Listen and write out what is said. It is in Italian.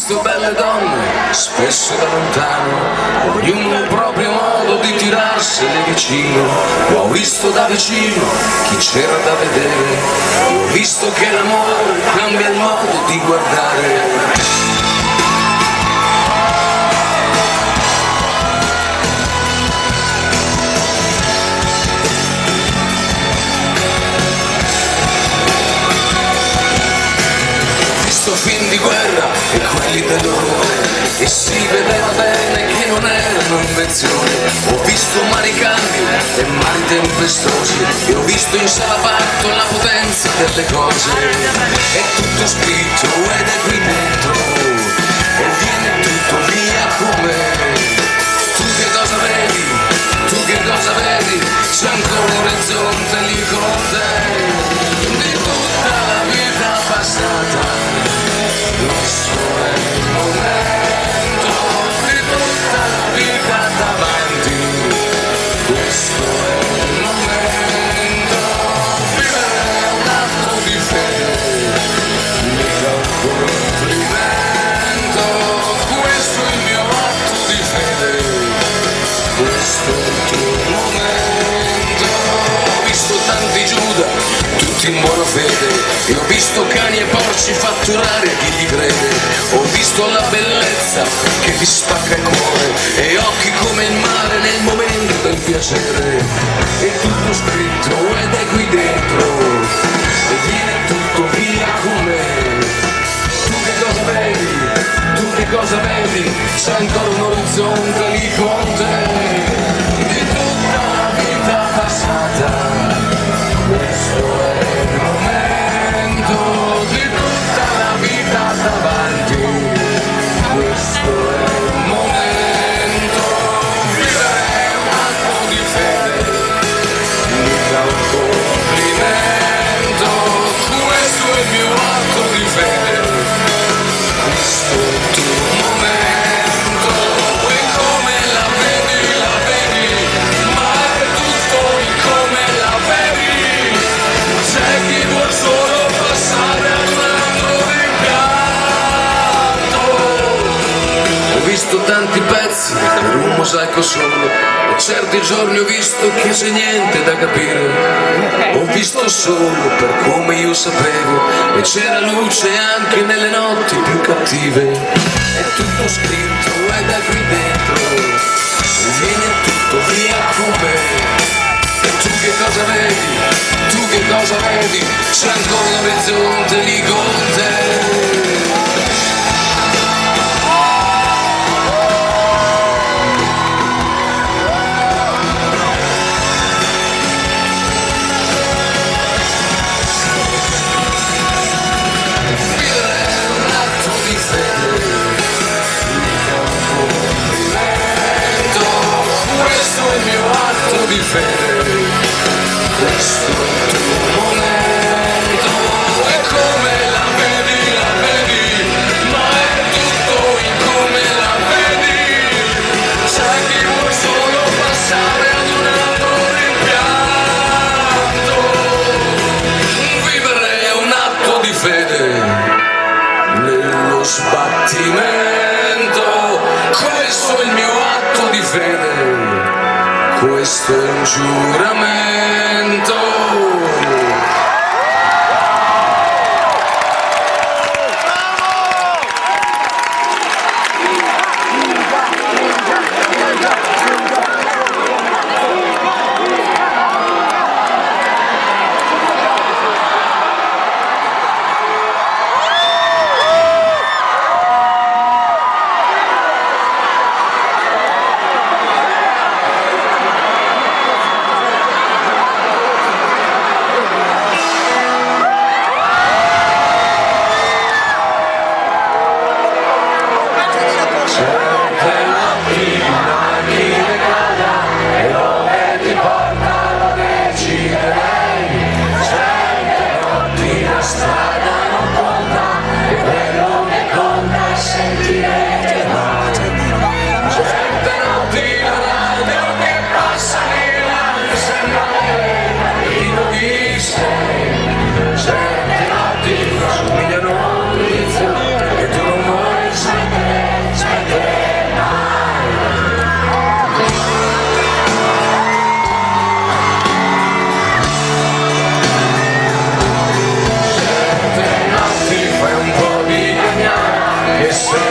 visto belle donne, spesso da lontano, ognuno ha il proprio modo di tirarsene vicino. Ho visto da vicino chi c'era da vedere, ho visto che l'amore cambia il modo di guardare. Film di guerra e quelli dell'orrore, e si vedeva bene che non erano invenzioni. Ho visto mari caldi e mari tempestosi, e ho visto in sala parto la potenza delle cose. È tutto scritto ed è qui dentro, e viene tutto via con me. Tu che cosa vedi? Tu che cosa vedi? C'è ancora un orizzonte lì con te. Di tutta la vita passata, questo è il momento, di tutta la vita davanti, questo è il momento. Vivere è un atto di fede, mica un complimento. Questo è il mio atto di fede, questo è il tuo momento. Ho visto tanti Giuda, tutti in buona fede, e ho visto cani e porci fatturare a chi gli crede. Ho visto la bellezza che ti spacca il cuore, e occhi come il mare nel momento del piacere. È tutto scritto ed è qui dentro, e viene tutto via con me. Tu che cosa vedi? Tu che cosa vedi? C'è ancora un orizzonte lì con te. Di tutta la vita passata, questo è il momento, di tutta la vita davanti, questo è il momento. Vivere è un atto di fede, mica un complimento. Questo è il mio atto di fede, questo è il tuo momento. E come la vedi, ma è tutto in come la vedi. C'è chi vuol solo passare ad un altro rimpianto. Ho visto tanti pezzi per un mosaico solo, e certi giorni ho visto che c'è niente da capire. Ho visto solo per come io sapevo, e c'era luce anche nelle notti più cattive. È tutto scritto ed è qui dentro, e viene tutto via con me. E tu che cosa vedi? Tu che cosa vedi? C'è ancora un orizzonte lì con te. Vivere è un atto di fede, mica un complimento. Questo è il mio atto di fede, questo è il tuo momento. E come la vedi, ma è tutto in come la vedi. C'è chi vuol solo passare ad un altro rimpianto. Vivere è un atto di fede, nello sbattimento. Questo è il mio atto di fede, questo è un giuramento. che sono